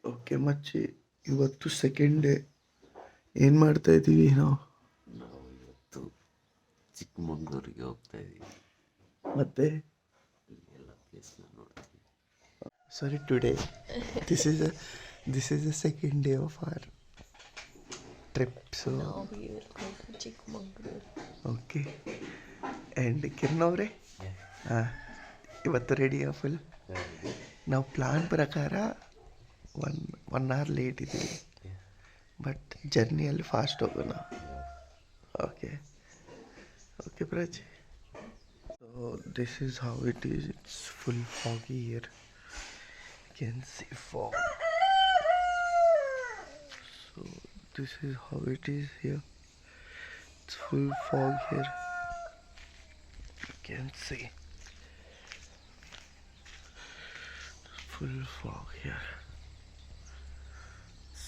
Okay ಮಚ್ಚಿ, ಇವತ್ತು second day. ಏನು ಮಾಡ್ತಾ ಇದ್ದೀವಿ ನಾವು? ಇವತ್ತು ಚಿಕ್ಕಮಂಗ್ಳೂರಿಗೆ ಹೋಗ್ತಾ ಇದ್ದೀವಿ. ಮತ್ತೆ ಎಲ್ಲ ಪ್ಲೇಸ್ನ ನೋಡ್ತೀವಿ. Sorry, today this is the second day of our trip. So okay. And Kiran ಅವರೇ, ಹಾಂ, ಇವತ್ತು ರೆಡಿಯಾ ಫುಲ್? ನಾವು ಪ್ಲಾನ್ ಪ್ರಕಾರ ಒನ್ ಅವರ್ ಲೇಟ್ ಇದ್ದೀವಿ, ಬಟ್ ಜರ್ನಿಯಲ್ಲಿ ಫಾಸ್ಟ್ ಹೋಗೋಣ. Okay okay Praj. So this is how it is. It's full foggy here. You can see fog. So this is how it is here. It's full fog here. You can see full fog here.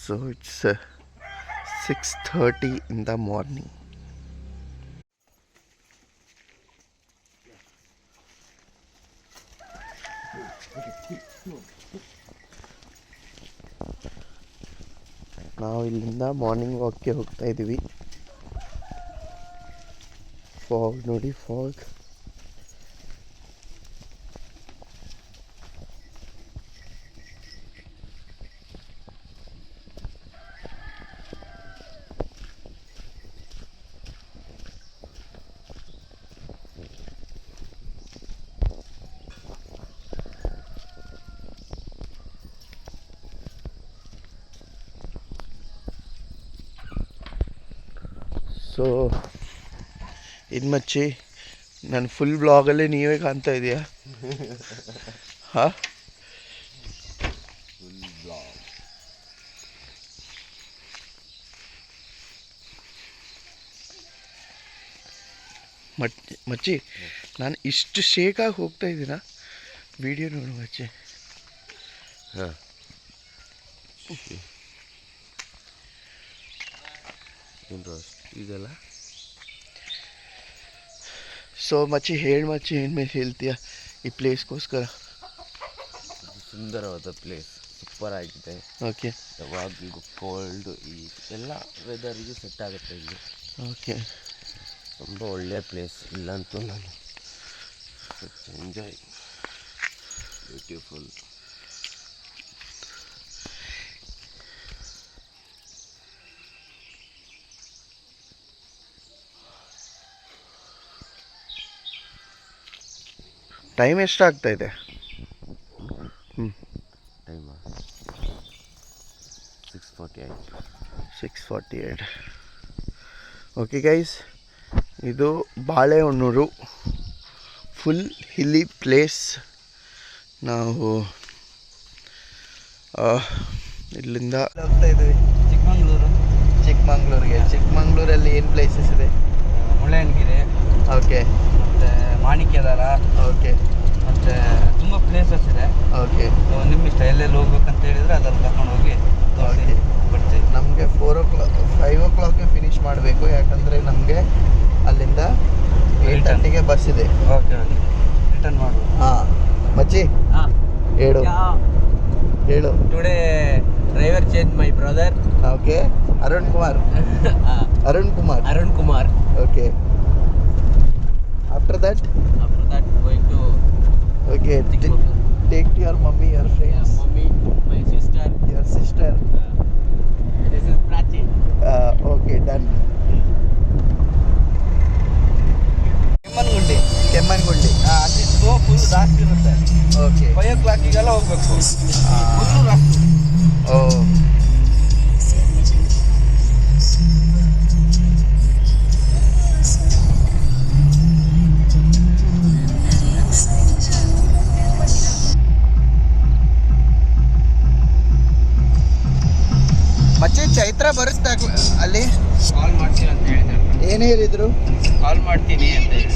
So it's 6:30 in the morning. ನಾವು ಇಲ್ಲಿಂದ morning ವಾಕ್ಗೆ ಹೋಗ್ತಾ ಇದ್ದೀವಿ. Fog ನೋಡಿ, fog. So ಇದು ಮಚ್ಚಿ, ನನ್ನ full ಬ್ಲಾಗಲ್ಲಿ ನೀವೇ ಕಾಣ್ತಾ ಇದೆಯಾ? ಹಾಂ, ಫುಲ್ ಬ್ಲಾಗ್. ಮಚ್ಚಿ, ನಾನು ಇಷ್ಟು ಶೇಕಾಗಿ ಹೋಗ್ತಾ ಇದ್ದೀನ, ವಿಡಿಯೋ ನೋಡು ಮಚ್ಚಿ. ಹಾಂ, ಏನು ಇದೆಲ್ಲ. ಸೊ ಮಚ್ಚಿ, ಹೇಳಿ ಮಚ್ಚಿ, ಏನ್ಮೇಲೆ ಹೇಳ್ತೀಯ ಈ ಪ್ಲೇಸ್ಗೋಸ್ಕರ? ಸುಂದರವಾದ ಪ್ಲೇಸ್, ಸೂಪರ್ ಆಗಿದೆ. ಓಕೆ, ಯಾವಾಗಲೂ ಕೋಲ್ಡ್, ಈ ಎಲ್ಲ ವೆದರ್ಗೂ ಸೆಟ್ ಆಗುತ್ತೆ ಇಲ್ಲಿ. ಓಕೆ, ತುಂಬ ಒಳ್ಳೆಯ ಪ್ಲೇಸ್. ಇಲ್ಲಂತೂ ನಾನು ಎಂಜಾಯ್, ಬ್ಯೂಟಿಫುಲ್. ಟೈಮ್ ಎಷ್ಟಾಗ್ತಾ ಇದೆ? ಟೈಮಾ 6:48. ಓಕೆ ಗೈಸ್, ಇದು ಬಾಳೆಹೊನ್ನೂರು, ಫುಲ್ ಹಿಲ್ಲಿ ಪ್ಲೇಸ್. ನಾವು ಇಲ್ಲಿಂದ ಹೋಗ್ತಾ ಇದ್ದೀವಿ ಚಿಕ್ಕಮಂಗ್ಳೂರಿಗೆ. ಚಿಕ್ಕಮಂಗ್ಳೂರಲ್ಲಿ ಏನು ಪ್ಲೇಸಸ್ ಇದೆ? ಮುಳ್ಳಯ್ಯನಗಿರಿ, ಓಕೆ, ಮತ್ತು ಮಾಣಿಕ್ಯದಾರ, ಓಕೆ, ಮತ್ತು ತುಂಬ ಪ್ಲೇಸಸ್ ಇದೆ. ಓಕೆ, ನಿಮ್ಮ ಇಷ್ಟ, ಎಲ್ಲೆಲ್ಲಿ ಹೋಗ್ಬೇಕಂತ ಹೇಳಿದರೆ ಅದರಲ್ಲಿ ಕರ್ಕೊಂಡು ಹೋಗಿ ಓಕೆ ಬರ್ತೀವಿ. ನಮಗೆ 5 o'clock ಫಿನಿಶ್ ಮಾಡಬೇಕು, ಯಾಕಂದರೆ ನಮಗೆ ಅಲ್ಲಿಂದ 8:30ಗೆ ಬಸ್ ಇದೆ. ಓಕೆ ಓಕೆ, ರಿಟರ್ನ್ ಮಾಡು. ಹಾಂ ಮಚ್ಚಿ, ಹಾಂ ಹೇಳು. Today driver change my brother. Okay, Arun Kumar. Okay, after that going to okay, take to your mummy, your friends. Mummy, my sister. Your sister. This is Prachi. Okay, done. Kemmangundi. ಅಲ್ಲಿ slow full ಜಾಸ್ತಿ ಇರುತ್ತೆ. Okay, 5 o'clock ಹೋಗ್ಬೇಕು. Full rush. ಓ, ಮಚ್ಚಿ, ಚೈತ್ರ ಬರುತ್ತಾ ಅಲ್ಲಿ? ಕಾಲ್ ಮಾಡ್ತೀನಿ ಅಂತ ಹೇಳಿದ್ರು. ಏನು ಹೇಳಿದ್ರು? ಕಾಲ್ ಮಾಡ್ತೀನಿ ಅಂತ ಹೇಳಿ.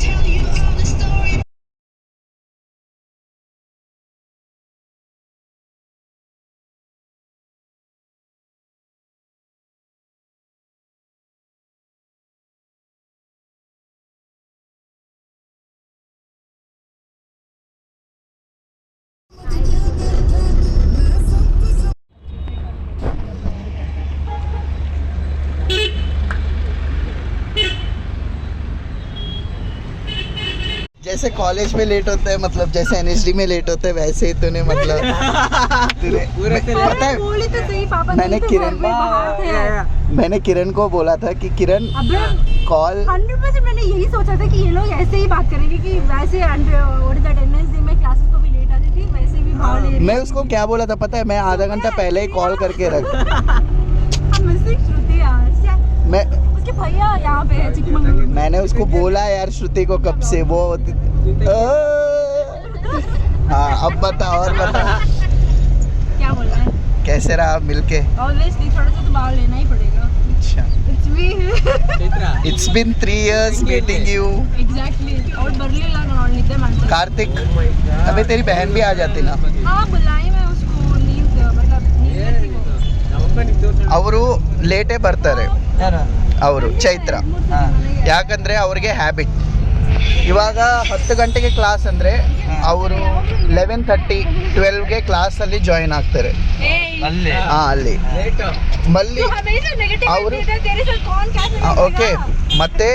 जैसे कॉलेज में लेट होता है, मतलब जैसे एनएसडी में लेट होता है, वैसे ही तूने मतलब पता है बोली तो सही पापा, मैंने नहीं तो किरण- घर में बाहर थे। मैंने किरण को बोला था कि किरण अबे कॉल 100% मैंने यही सोचा था कि ये लोग ऐसे ही बात करेंगे कि वैसे अटेंडेंस डे में क्लासेस को भी लेट आती थी, वैसे भी भाव ले रही मैं उसको क्या बोला था पता है, मैं आधा घंटा पहले ही कॉल करके रख मिसिंग श्रुति यार क्या- मैं उसके भैया यहाँ पे है चिकमंगलुरु में। मैंने उसको बोला यार श्रुति को कब से वो हाँ अब बता और बता क्या बोल रहा है? कैसे रहा मिलके? ऑब्वियसली थोड़ा सा तो भाव लेना ही पड़ेगा। अच्छा it's me it's been 3 years meeting you exactly और बरलीला नॉर्निते मानता। कार्तिक अबे तेरी बहन भी आ जाती ना हाँ बुलाई मैं उसको, नींद मतलब नींद में थी वो। ಅವರು ಲೇಟೇ ಬರ್ತಾರೆ ಅವರು ಚೈತ್ರ ಯಾಕಂದ್ರೆ ಅವ್ರಿಗೆ ಹ್ಯಾಬಿಟ್ ಇವಾಗ 10 ಗಂಟೆಗೆ ಕ್ಲಾಸ್ ಅಂದರೆ ಅವರು 11:30 12ಗೆ ಕ್ಲಾಸಲ್ಲಿ ಜಾಯಿನ್ ಆಗ್ತಾರೆ ಅಲ್ಲಿ ಹಾಂ ಅಲ್ಲಿ ಮಲ್ಲಿ तू हमेशा नेगेटिव और- रहता है, तेरे साथ कौन क्या करेगा? ಓಕೆ ಮತ್ತೆ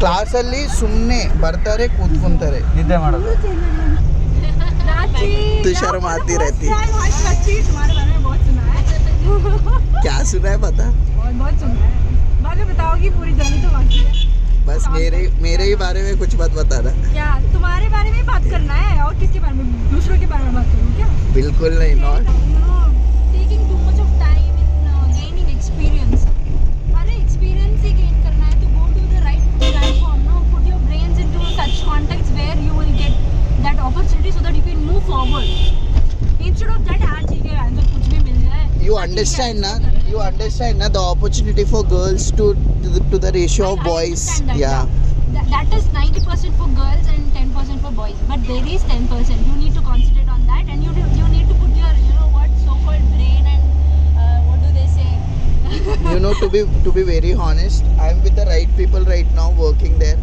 ಕ್ಲಾಸಲ್ಲಿ ಸುಮ್ಮನೆ ಬರ್ತಾರೆ ಕೂತ್ಕೊಂತಾರೆ ನಿದ್ದೆ ಮಾಡೋದು. रांची तू शर्माती रहती है। रांची तुम्हारे बारे में बहुत सुना है क्या सुना है पता बहुत बहुत सुना है। बाद में बताओगी पूरी जर्नी तो बाकी है। बस मेरे ही बारे में कुछ मत बताना क्या तुम्हारे बारे में बात करना है और किसके बारे में? दूसरों के बारे में बात करूँ क्या? बिल्कुल नहीं not taking too much of time in gaining experience. अरे एक्सपीरियंस ही गेन करना है तो go to the right platform, no put your brains into such context where you will get that opportunity so that you can move forward instead of that आज ठीक है answer कुछ भी मिल जाए। you understand na the opportunity for girls to the ratio of boys yeah That is 90% for girls and 10% for boys, but there is 10%. You need to concentrate on that, and you need to put your what so-called brain and what do they say? you know to be very honest I'm with the right people right now working there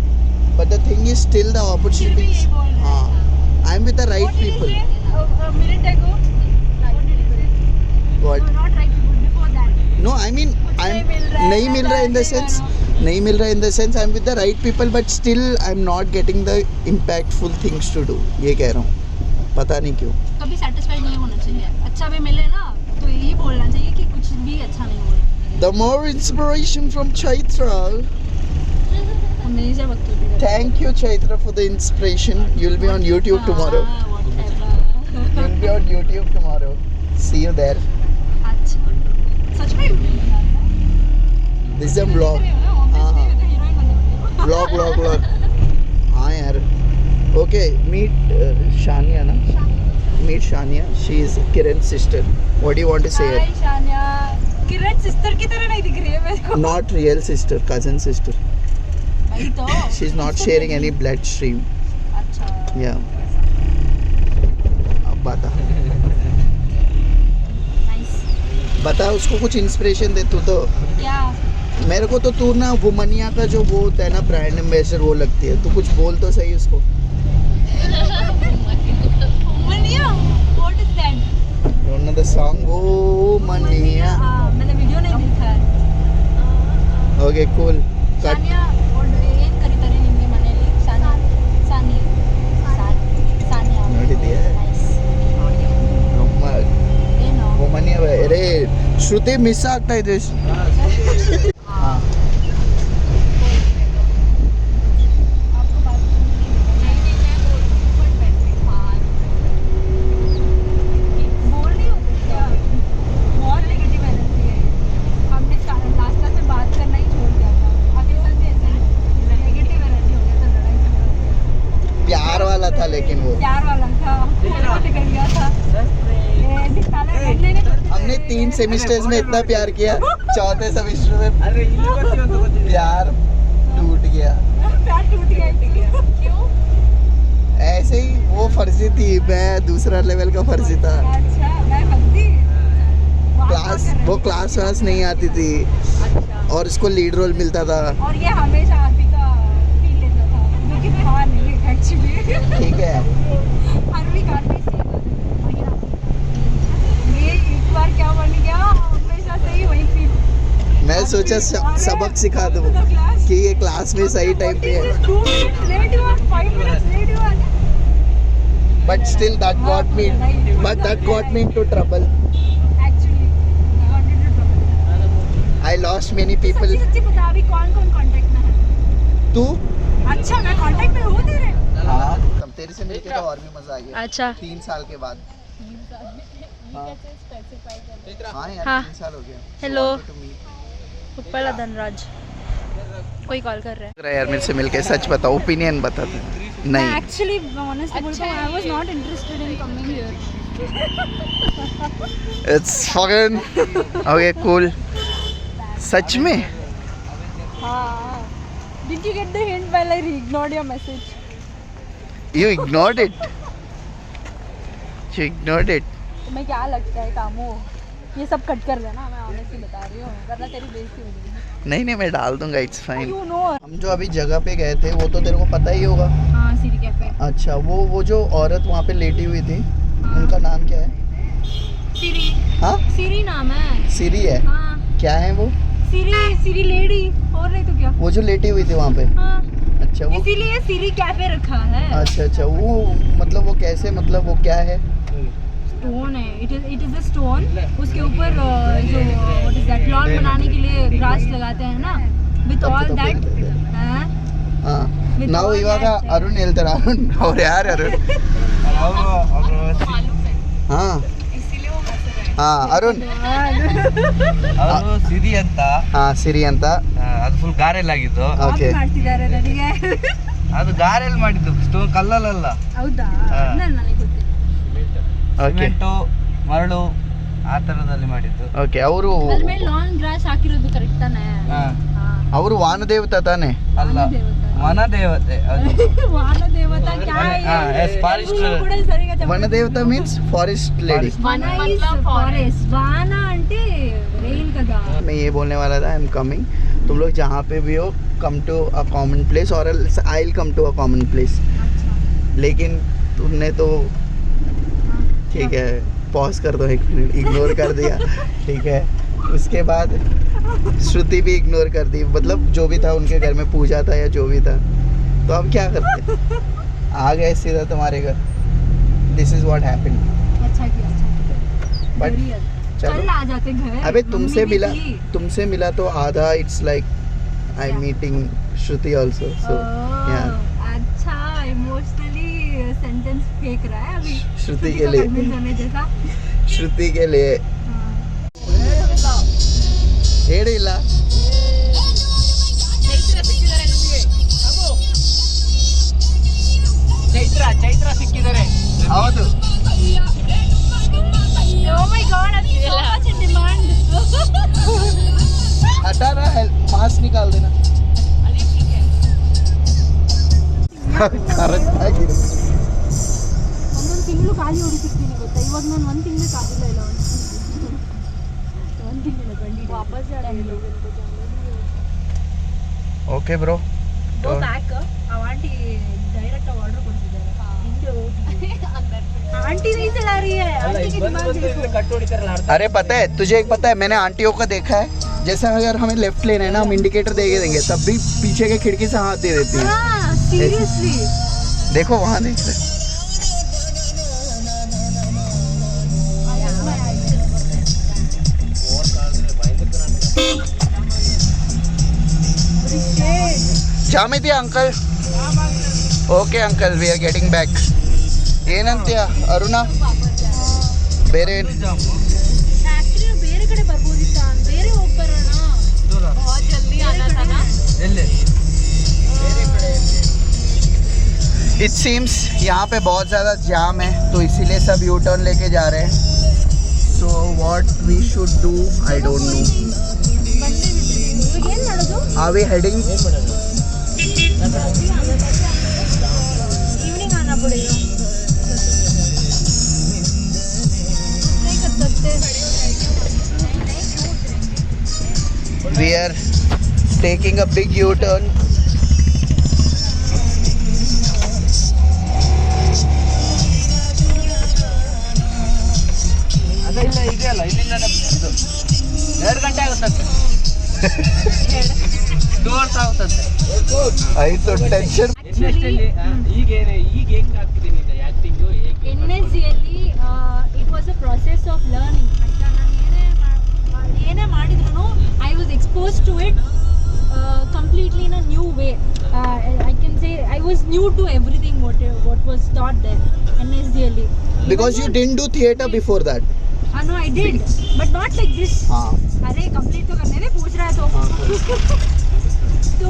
but the thing is still the opportunities यही बोल रहा है। I'm with the right What did people he say a minute ago? What did he say? what No, not right people. Before that. no I mean I'm नहीं मिल रहा in the sense नहीं मिल रहा in the sense I'm with the right people but still I'm not getting the impactful things to do ये कह रहा हूँ पता नहीं क्यों कभी satisfied नहीं होना चाहिए। अच्छा भी मिले ना तो यही बोलना चाहिए कि कुछ भी अच्छा नहीं हो रहा। the more inspiration from Chaitra हमेशा बकचोदी करते हैं। thank you Chaitra for the inspiration you'll be on YouTube tomorrow Whatever. you'll be on YouTube tomorrow see you there अच्छा सच में this is a vlog vlog हाँ यार okay meet Shania na meet Shania she is Kiran's sister what do you want to say hi Shania, Kiran sister की तरह नहीं दिख रही है मेरे को। not real sister cousin sister वही तो she's not sharing any blood stream अच्छा yeah अब बता नाइस। बता उसको कुछ इंस्पिरेशन दे तू तो क्या मेरे को तो तू ना वुमनिया का जो वो होता है ना ब्रांड एम्बेसडर वो लगती है तू कुछ बोल तो सही उसको मनिया what is that? you know the song Womaniya मैंने वीडियो नहीं देखा है। okay cool cut ಶಾನಿಯಾ ಏನು ಕರೀತಾರೆ ನಿಮಗೆ ಮನೆಯಲ್ಲಿ? ಸಾನಿಯಾ ನೋಡಿದ್ಯಾ ನೈಸ್ ನಮ್ಮ ಏನು वुमनिया अरे ಶ್ರುತಿ ಮಿಸ್ ಆಗ್ತಾ ಇದೆ हाँ आपको बात बोल नहीं होते क्या? बहुत नेगेटिव एनर्जी है। हमने लास्ट से बात करना ही छोड़ दिया था। आगे चल भी ऐसे नेगेटिव एनर्जी हो गया था, लड़ाई झगड़ा हो गया। प्यार वाला था लेकिन वो प्यार वाला था, निकल गया था। निकाला हमने हमने 3 सेमेस्टर्स में इतना प्यार किया चौथे सेमेस्टर में ಅರೆ ಇಲ್ಲಿ ಬರ್ತೀವಿ ಅಂತ ಗೊತ್ತಿಲ್ಲ. प्यार टूट गया प्यार टूट गया। क्यों? ऐसे ही वो फर्जी थी मैं दूसरा लेवल का फर्जी था अच्छा मैं फंसी। वो क्लास वास नहीं आती थी अच्छा और उसको लीड रोल मिलता था और ये हमेशा आरती का फील लेता था जो कि था नहीं एक्चुअली। ठीक है हर वीक आरती से ये एक बार क्या बन गया हमेशा से ही वही फील। मैं सोचा सबक सिखा दूँ कि ये क्लास में सही टाइम पे है 2 minutes late you are 5 minutes late you are but still that got me into trouble. Actually, I got into trouble. I lost many people. सच्ची बता अभी कौन कांटेक्ट में है? तू? अच्छा मैं कांटेक्ट में हूँ तेरे? हाँ, तब तेरे से मिलके तो और भी मजा आ गया। अच्छा 3 साल के बाद। हाँ यार, हाँ। 3 साल हो गया। Hello. So wanted to meet. उपला धनराज कोई कॉल कर रहा है। यार मेरे से मिलके सच बताओ, ओपिनियन बता दे। नहीं, एक्चुअली ऑनेस्टली बोलूं तो I was not interested in coming here. It's fucking okay cool. सच में? हाँ। Did you get the hint while I ignored your message? You ignored it. You ignored it. तुम्हें क्या लगता है कामो? ये सब कट कर देना, मैं ऑनेस्टली बता रही हूँ, वरना तेरी बेइज्जती हो जाएगी। नहीं मैं डाल दूंगा, इट्स फाइन। You know. हम जो अभी जगह पे गए थे वो तो तेरे को पता ही होगा। हाँ सीरी कैफे। अच्छा, वो जो औरत वहाँ पे लेटी हुई थी, हाँ। उनका नाम क्या है? सीरी। हाँ, सीरी नाम है। सिरी है। हाँ। क्या है वो? सीरी लेडी और नहीं तो क्या? वो जो लेटी हुई थी वहाँ पे। हाँ। अच्छा वो, इसीलिए सीरी कैफे रखा है। अच्छा वो मतलब वो कैसे, मतलब वो क्या है? स्टोन है, इट इज अ स्टोन। उसके ऊपर जो व्हाट इज दैट लॉन बनाने के लिए ग्रास लगाते हैं ना, विद ऑल दैट। हाँ, With ನಾವು all ಇವಾಗ that- ಅರುಣ್ ಹೇಳ್ತಾರೆ, ಅರುಣ್ ಅವ್ರು ಯಾರು ಅರುಣ್? ಹಾ ಹಾ ಅರುಣ್, ಅವರು ಸಿರಿ ಅಂತ, ಹಾ ಸಿರಿ ಅಂತ. ಅದು ಫುಲ್ ಗಾರೆಲ್ ಆಗಿದ್ದು. ಓಕೆ, ಮಾಡ್ತಿದ್ದಾರೆ ನನಗೆ। ಅದು ಗಾರೆಲ್ ಮಾಡಿದ್ದು, ಸ್ಟೋನ್ ಕಲ್ಲಲ್ಲ. ಹೌದಾ? ಹಾ. ನನಗೆ ಗೊತ್ತಿಲ್ಲ. ಓಕೆ ಸಿಮೆಂಟು ಮರಳು ಆ ತರದಲ್ಲಿ ಮಾಡಿದ್ದು. ಓಕೆ. ಅವರು ಅದ್ರ ಮೇಲೆ ಲಾನ್ ಗ್ರಾಸ್ ಹಾಕಿರೋದು ಕರೆಕ್ಟ್ ತಾನೆ? ಹಾ. ಅವರು ವಾನದೇವತಾ ತಾನೆ? ಅಲ್ಲ, ವನ ದೇವತೆ ಅದು. ವಾನ ದೇವತಾ क्या है? हाँ, yes, forest. ಕೂಡ ಸರಿగా చెప్పండి. వనదేవత మీన్స్ ఫారెస్ట్ లేడీ. వన is forest, వాన అంటే రెయిన్ కదా. मैं ये बोलने वाला था, आई एम कमिंग। तुम लोग जहाँ पे भी हो, come to a common place और I will come to a common place. अच्छा। लेकिन तुमने तो ठीक है, पॉज कर दो 1 मिनट, इग्नोर कर दिया। ठीक है, उसके बाद श्रुति भी इग्नोर कर दी, मतलब जो भी था उनके घर में पूजा था या जो भी था, तो हम क्या करते? आ गए सीधा तुम्हारे घर। This is what happened. अच्छा किया, अच्छा किया। बट Very अच्छा। चलो, कल आ जाते घर। अबे मम्मी भी थी। तुमसे मिला तो आधा it's like I am meeting Shruti also, so yeah अच्छा, इमोशनली सेंटेंस फेंक रहा है अभी श्रुति के लिए, convince होने जैसा। श्रुति के लिए हाँ। ಹೇಳಿಲ್ಲ. ಚೈತ್ರ ಸಿಕ್ಕಿದ್ದಾರೆ. ಹೌದು, Oh my God, अभी so much in demand. हटाना है, मास्क निकाल देना। ಕರೆಕ್ಟ್ ಆಗಿದೆ. ಒಂದೊಂದು ತಿಂಗಳು ಖಾಲಿ ಹೊಡಿತಿರ್ತೀನಿ ಗೊತ್ತಾ, ಇವಾಗ ನಾನು 1 ತಿಂಗಳು ಕಾಲಿಲ್ಲ ಇಲ್ಲ, 1 ತಿಂಗಳು ಗಂಡಿ ವಾಪಸ್ ಓಕೆ ಬ್ರೋ, ಗೋ ಬ್ಯಾಕ್. ಆ ಆಂಟಿ ಡೈರೆಕ್ಟ್ ಆರ್ಡರ್ ಕೊಡ್ತಿದ್ದಾರೆ, ಹಿಂದೆ ಹೋಗಿ आंटी नहीं चला रही है, आंटी के दिमाग देखो। ಕಟ್ಟು ಹೊಡಿತಾರಲ್ಲ ಅರ್ಧ. अरे पता है तुझे, एक पता है मैंने आंटियों को देखा है, जैसे अगर हमें लेफ्ट लेना है ना, हम इंडिकेटर दे के देंगे, तब भी पीछे के खिड़की से हाथ दे देती है। हाँ सीरियसली। देखो वहाँ देख रहे, ಜಾಮಿತಿ uncle. Okay uncle, we are getting back. ಏನಂತೀಯ ಅರುಣ? ಬೇರೆ ಆಕ್ಚುಲಿ ಬೇರೆ ಕಡೆ ಬರ್ಬೋದಿತ್ತ, ಬೇರೆ ಹೋಗಿ ಬರೋಣ. बहुत जल्दी आना था ना। ಎಲ್ಲಿ? इट सीम्स यहाँ पे बहुत ज़्यादा जाम है, तो इसीलिए सब यू टर्न लेके जा रहे हैं. So what we should do, I don't know. ಬಂದೇ ಬಿಟ್ಟಿದ್ದೀನಿ, ಇವಾಗ ಏನು ಮಾಡೋದು? Are we heading? इवनिंग आना पड़ेगा, नहीं कर सकते। We are taking a big U-turn. ಅದೆಲ್ಲ ಇದೆ ಅಲ್ಲ, ಇಲ್ಲಿಂದ ಇದು 2 ಗಂಟೆ ಆಗುತ್ತಂತೆ. 2 ಅವರ್ಸ್ ಆಗುತ್ತಂತೆ. ಆಯ್ತು, ಟೆನ್ಷನ್. ಈಗ ಹೆಂಗ್ ಆಗ್ತಿದೆ ನಿಂದ ಆಕ್ಟಿಂಗು, ಹೇಗೆ process of learning. I was exposed to it completely in a new way. I can say I was new to everything what was taught there. NSDLE. Because you didn't do theatre before that. No, I did, but not like this. अरे complete तो करने दे, पूछ रहा है तो. So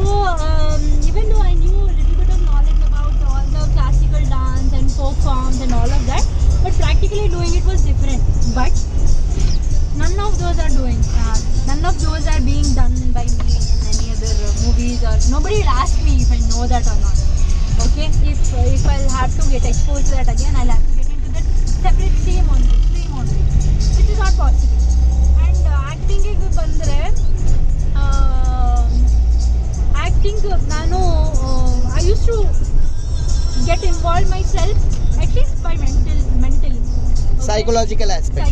even though I knew a little bit of knowledge about all the classical dance and folk forms and all of that, but practically doing it was different. But none of those are doing. None of those are being done by me in any other movies, or nobody will ask me if I know that or not. Okay, if I'll have to get exposed to that again, I'll have to get into that separate stream only, which is not possible. And acting ಗೆ ಬಂದ್ರೆ acting ನಾನು I used to get involved myself at least by mentally. Okay? Psychological aspect.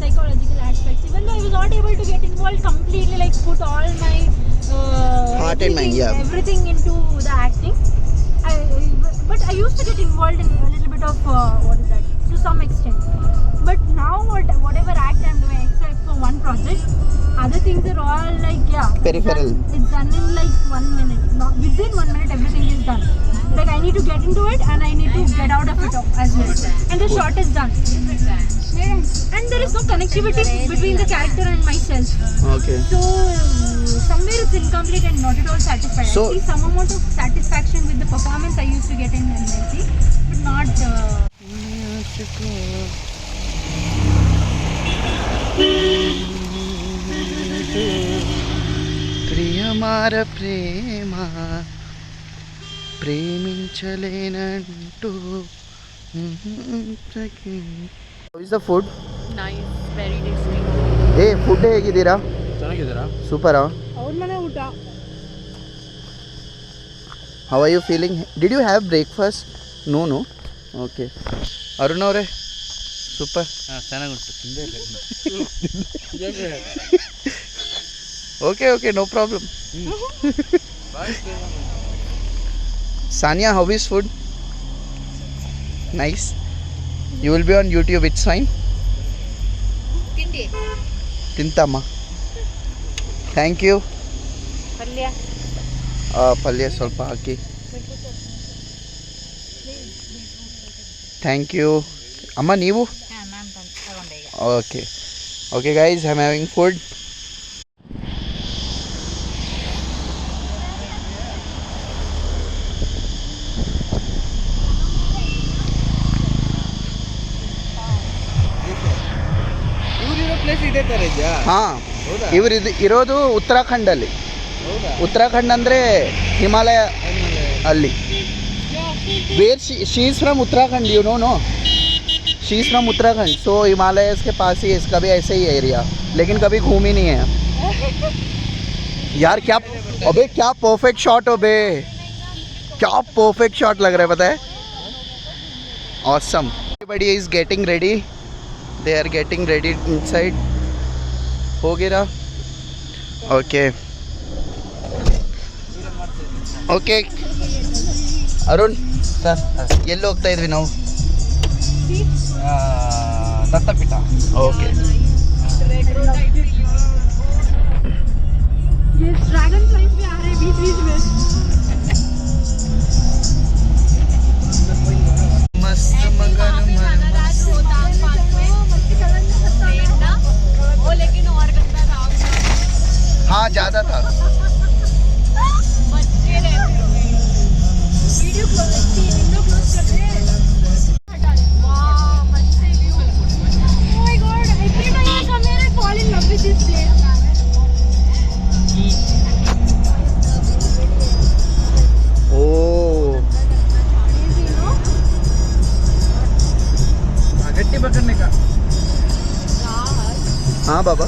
Psychological aspects. Even though I was not able to get involved completely, like put all my Heart and mind, everything into the acting. But I used to get involved in a little bit of to some extent. But now whatever act I'm doing, except for one project, other things are all like Peripheral. It's done in like 1 minute. Within 1 minute, everything is done. Like I need to get into it and I need to get out of it as well. And the shot is done. And there is no connectivity between the character and myself. Okay. So somewhere it's incomplete and not at all satisfied. So- I see some amount of satisfaction with the performance I used to get in NLC, but not. ప్రియమార Prema ప్రేమించలేనంటూ How is the food? Nice, very tasty. Hey, food ಹೇಗಿದ್ದೀರಾ? ಚೆನ್ನಾಗಿದ್ದೀರಾ? ಸೂಪರಾ? ಅವ್ರ ಮನೆ ಊಟ. How are you feeling? Did you have breakfast? No. Okay. Arun ಅವರೇ super. ಹಾಂ ಚೆನ್ನಾಗುಂಟು, ತಿಂದೇ ಇಲ್ಲ. Okay, no problem. Sanya, how is food? Nice. You will be on YouTube, it's fine? Tintama. Thank you. ಪಲ್ಯ ಸ್ವಲ್ಪ ಹಾಕಿ. Thank you. ಅಮ್ಮ ನೀವು? Okay guys, I'm having food. Place ಇದೇ ಥರ ಇದೆಯಾ? ಹಾಂ, ಇವರು ಇರೋದು ಉತ್ತರಾಖಂಡಲ್ಲಿ. ಉತ್ತರಾಖಂಡ್ ಅಂದರೆ ಹಿಮಾಲಯ ಅಲ್ಲಿ. Where she is from Uttarakhand, you know she is from Uttarakhand. So Himalayas के पास ही इसका भी ऐसे ही एरिया, लेकिन कभी घूम ही नहीं है यार. क्या परफेक्ट शॉट हो बे, क्या परफेक्ट शॉट लग रहा है पता है. Awesome. Everybody is getting ready, they are getting ready inside. हो गया. ಓಕೆ ಅರುಣ್ ಸರ್, ಎಲ್ಲಿ ಹೋಗ್ತಾ ಇದ್ವಿ ನಾವು? ದತ್ತಪೀಠ. ಓಕೆ. ये ड्रैगन फ्लाइज भी आ रहे हैं बीच में. मस्त मगन वो लेकिन और गंदा था. हाँ ज़्यादा था. बच्चे रहते हुए वीडियो क्लोज कर दे. वाह, बच्चे view. Oh my god, every time I come here I fall in love with this place. ओ Easy, no? ಗಟ್ಟಿ ಪಕ್ಕನೆ ಕಾ. हाँ बाबा.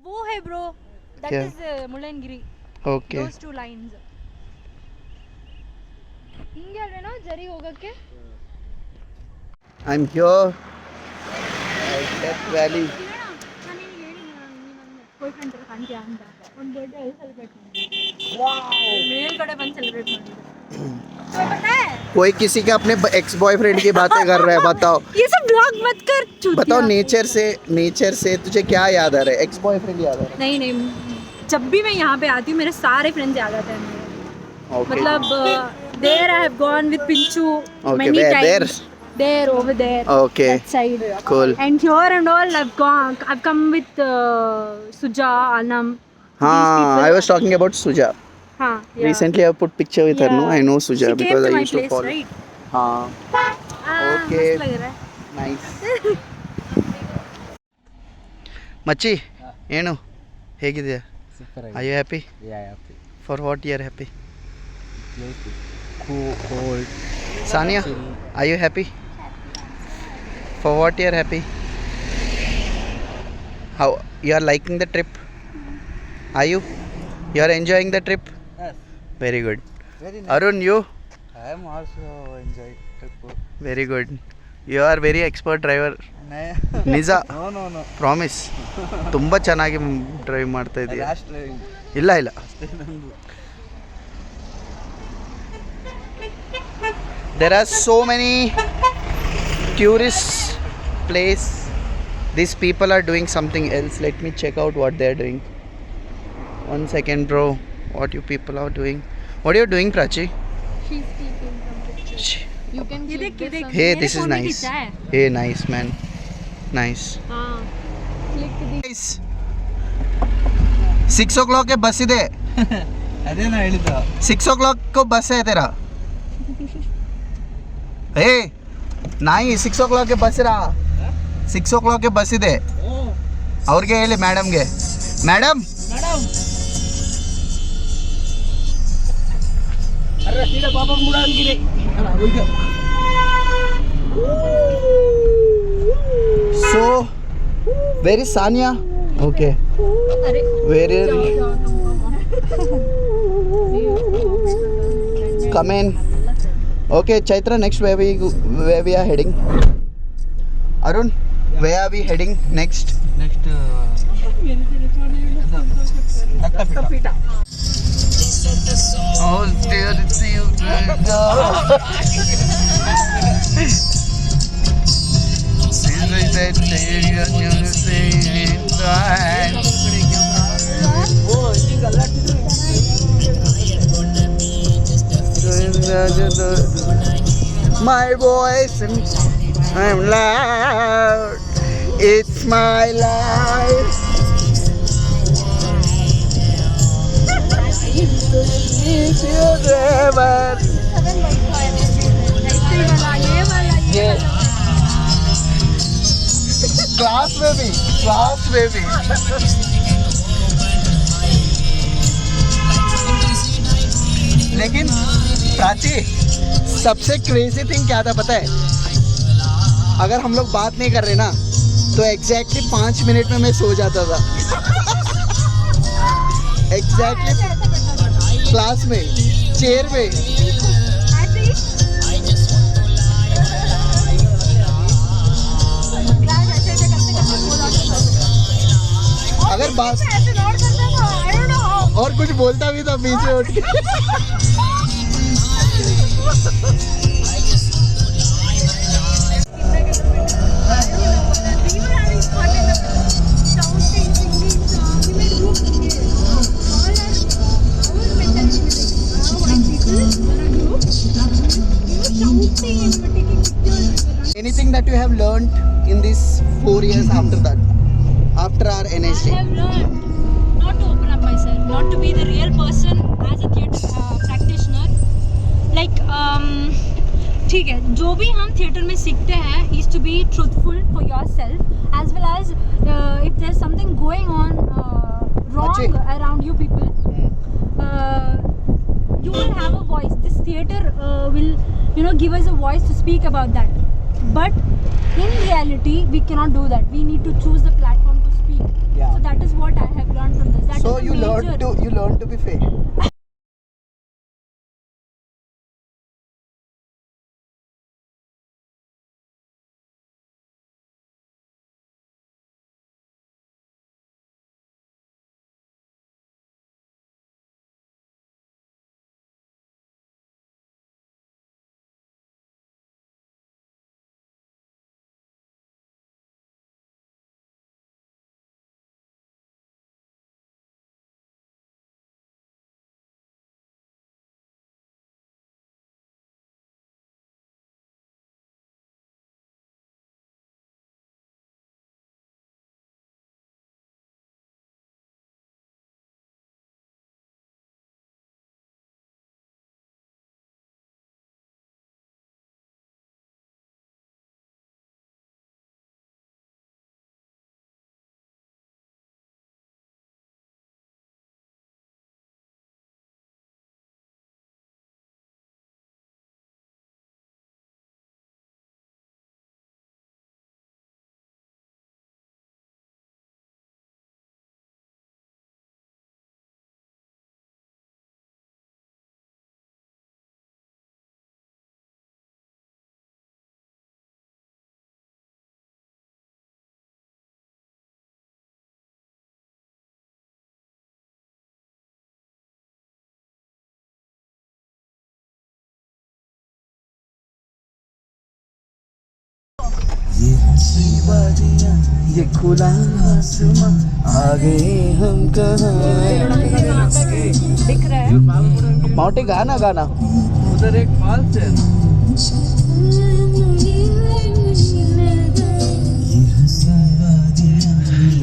वो है ब्रो, that क्या? is Mullayanagiri. Okay. Those two lines. ಹಿಂಗೆ ಅಲ್ವೇನೋ ಜರಿ ಹೋಗಕ್ಕೆ. I am here death valley. ನಾನು ನಿನಗೆ ಬಾಯ್ ಫ್ರೆಂಡ್ ಕಾಣ್ತೀಯಾ ಅಂತ ಒಂದು ಬರ್ಡೇ ಸೆಲೆಬ್ರೇಟ್ ಮಾಡಿ ಮೇಲ್ಗಡೆ ಬಂದು ಸೆಲೆಬ್ರೇಟ್ ಮಾಡಿದ್ದೆ. तुम्हें पता है कोई किसी के अपने एक्स बॉयफ्रेंड की बातें कर रहा है, बताओ। ये सब ब्लॉग मत कर चूतिया। बताओ, नेचर से तुझे क्या याद आ रहा है? एक्स बॉयफ्रेंड याद आ रहा नहीं नहीं, जब भी मैं यहाँ पे आती हूँ मेरे सारे फ्रेंड्स याद आते हैं मेरे। है? ओके, मतलब there I have gone with पिंचू many where? times. There over there. Okay. That side. Cool. And here and all I've gone. I've come with Suja, Anam. हाँ, I was talking about Suja. हाँ. Yeah. Recently I put picture with her, no? I know Suja She came because to I my used to place, follow. right? हाँ, Okay. मस्त लग रहा है. nice. ಮಚ್ಚಿ ಏನು ಹೇಗಿದೆಯಾ? Super Are you happy? Yeah happy For what you are happy? Cold Sania, are you happy? For what you are happy? How you are liking the trip? Are you? You are enjoying the trip? Yes. Very good. Very Arun, you? I am also enjoy trip Very good. You are very expert driver. ನಿಜ, no no no promise. ತುಂಬ ಚೆನ್ನಾಗಿ drive ಮಾಡ್ತಾ ಇದೀಯ. Last driving ಇಲ್ಲ ಇಲ್ಲ, ಅಷ್ಟೇ ನಂದು. there are so many tourist place. These people are doing something else. Let me check out what they are doing. 1 second, bro. What you people are doing? What are you doing, Prachi? She's taking some pictures. You can ये click देख, ये this देख. on. Hey, मेरे this is phone में nice. खींचा है. Hey, nice man. Nice. हाँ. Click the Guys, 6 o'clock के बस ಇದೆ. ಅದೇ ನಾ ಹೇಳಿದ್ದು. 6 o'clock को बस है तेरा. Hey, नहीं 6 o'clock के बस रहा. 6 o'clock के बस ಇದೆ. ಅವ್ರಿಗೆ ಹೇಳಿ ಮೇಡಮ್ಗೆ. ಮೇಡಮ್, ಅರೆ ಸೀದಾ ಪಾಪ ಕೂಡ ಅಂಗಿರಿ. so where is Sania? Okay. अरे Where is? Come in. Okay, Chaitra, next where we are heading? Arun, where are we heading next? Next Dattapeetha. Oh dear, it's you. My voice, I'm loud. It's my life. If you ever, yeah. Class baby. लेकिन प्राची, सबसे crazy thing क्या था पता है? अगर हम लोग बात नहीं कर रहे ना तो एग्जैक्टली 5 मिनट में मैं सो जाता था. एग्जैक्टली क्लास में, चेयर में. ऐसे ही. अगर बात ऐसे नोट करता था. I don't know how. और कुछ बोलता भी था बीच में उठ के. We were having fun in the shouting, singing songs. We made group games. All our mentality was like, white people were a group. We were shouting and we were taking pictures. Anything that you have learned in these 4 years after that, after our I NSG? have learned not to open up myself, not to be the real person as a theatre practitioner. Like, ठीक है, जो भी हम theatre में सीखते हैं is to be truthful for yourself as well as if there's something going on wrong Achhi. around you people, you will have a voice. This theatre will give us a voice to speak about that. But in reality, we cannot do that. We need to choose the platform to speak. Yeah. So that is what I have learned from this. That So is the you major- learned to be fake. ये खुला आसमां आ गए हम कहाँ। दिख रहा है माउंटे गाना गाना उधर एक फॉल्स है।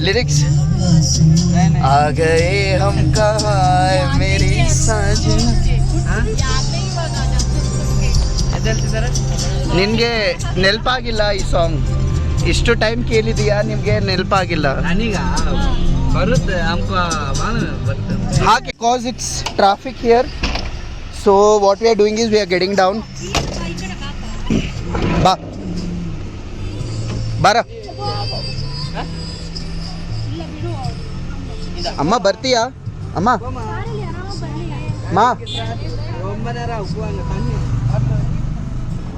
लिरिक्स आ गए हम कहाँ मेरी साजना ನಿನಗೆ ನೆನಪಾಗಿಲ್ಲ ಈ ಸಾಂಗ್ ಇಷ್ಟು ಟೈಮ್ ಕೇಳಿದೀಯಾ ನಿಮಗೆ ನೆನಪಾಗಿಲ್ಲ ನನಗ ಬರುತ್ತೆ ಅಮ್ಕ ಬರ್ತದೆ हाँ because it's traffic here so what we are doing is we are getting down ಬಾ ಬಾರ ಅಮ್ಮ ಬರ್ತೀಯಾ ಅಮ್ಮ ಮಾ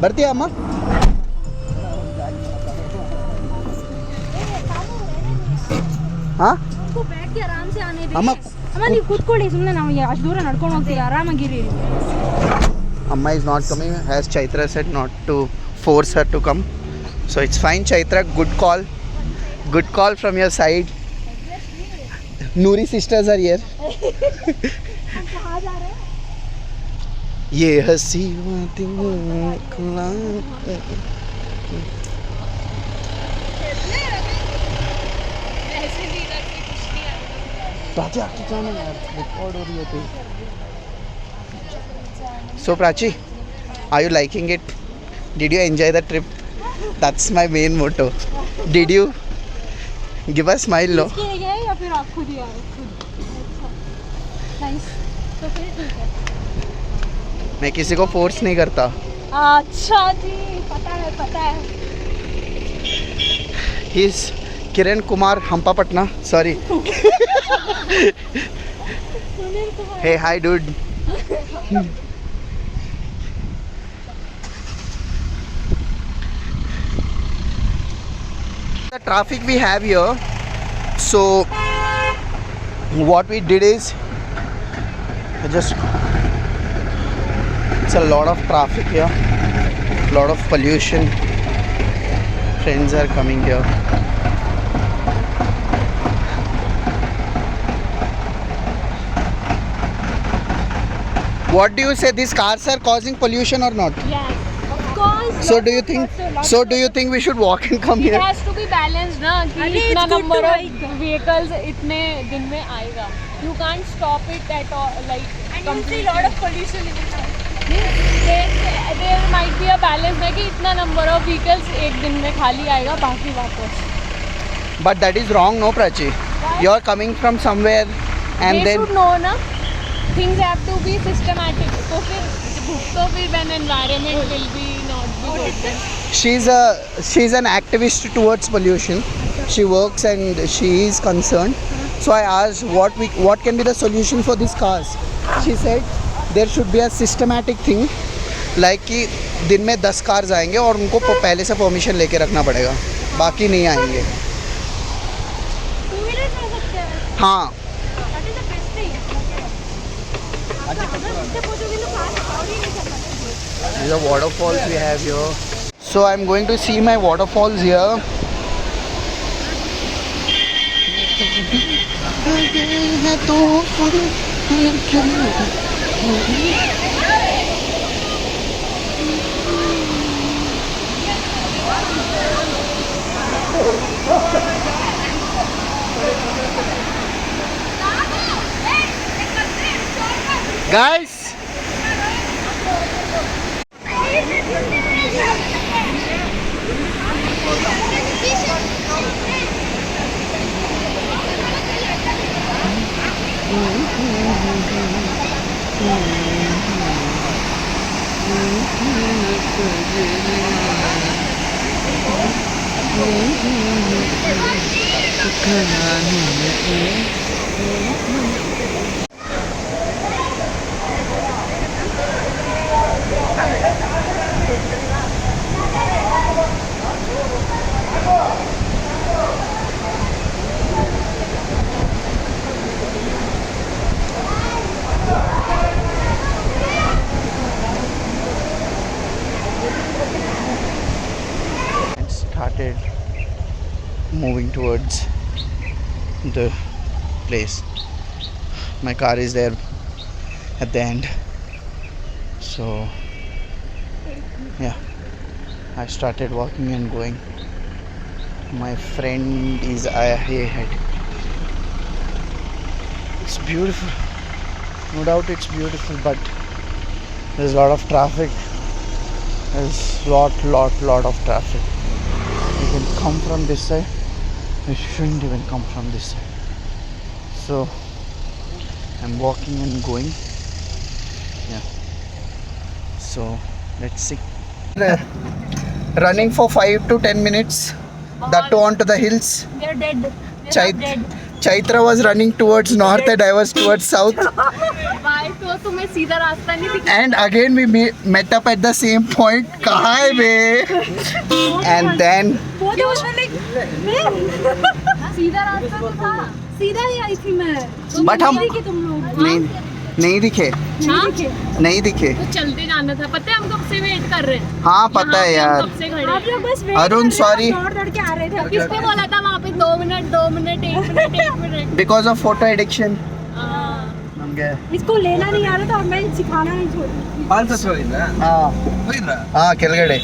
ಬರ್ತೀಯಾ ಅಮ್ಮ ಹಾಂ बैठ के आराम से आने दे ಅಮ್ಮ ಅಮ್ಮ ನೀವು ಕೂತ್ಕೊಳ್ಳಿ ಸುಮ್ಮನೆ ನಾವು ಅಷ್ಟು ದೂರ ನಡ್ಕೊಂಡು ಹೋಗ್ತೀವಿ ಆರಾಮಾಗಿರಿ Amma is not coming as Chaitra said not to force her to come. So it's fine Chaitra, good call. Good call from your side. Noori sisters are here. कहाँ जा रहे हैं ये हंसी बातें प्राची आके जाना यार रिकॉर्ड हो रही है तो So Prachi, are you liking it? Did you enjoy the trip? That's my main motto. Did you? Give a smile, no? इसके लिए या फिर आप खुद ही आ रहे खुद नाइस तो फिर ठीक है मैं किसी को फोर्स नहीं करता. अच्छा जी पता है He is Kiran Kumar Hampapatna. Sorry. Hey, hi dude. The traffic we have here, so what we did is just it's a lot of traffic here, lot of pollution. Friends are coming here. What do you say, these cars are causing pollution or not? yes of course So do you think we should walk and come It here? has to be balanced ना कि अरे, इतना it's good number to of hike. vehicles इतने दिन में आएगा. You can't stop it at all like and you see lot of pollution in it there might be a balance में कि इतना number of vehicles एक दिन में खाली आएगा बाकी वापस. But that is wrong, no Prachi? You are coming from somewhere and They then should know ना things have to be systematic. तो फिर भुगतो फिर when environment will be not be good. then. she's an activist towards pollution. She works and she is concerned. So I asked what can be the solution for these cars. She said there should be a systematic thing like कि दिन में 10 cars आएंगे और उनको पहले से permission लेके रखना पड़ेगा, बाकी नहीं आएंगे. टू व्हीलर जा सकते हैं हाँ, that is the best thing अगर इससे पूछोगे तो कार और ही नहीं चलना these are waterfalls we have here. So I'm going to see my waterfalls here. Guys, started moving towards the place. My car is there at the end. So yeah, I started walking and going. My friend is ahead. It's beautiful. No doubt it's beautiful, but there's a lot of traffic. There's lot of traffic. You can come from this side. You shouldn't even come from this side. So I'm walking and going. Yeah. So let's see. Running for 5 to 10 minutes. That too onto the hills. They're dead. They're Chait- not dead. Chaitra was running towards north and I was towards south. Why? तो तुम्हें सीधा रास्ता नहीं दिखा? And again we met up at the same point. कहाँ है बे? And then वो तो उसमें like सीधा रास्ता तो था. सीधा ही आई थी मैं. But हम कि तुम लोग नहीं दिखे. हाँ? नहीं दिखे. तो चलते जाना था. पता है हम कब से वेट कर रहे हैं? हाँ पता है यहाँ पे हम यार. कब से खड़े आप हैं? लोग बस wait अरुण, कर रहे हो, sorry. दौड़ के आ रहे थे. किसने बोला था वहाँ पे 2 minute 1 minute? Because of photo addiction. हाँ. हम गए. इसको लेना नहीं आ रहा था और मैं सिखाना नहीं छोड़ी. हाँ केलगढ़े.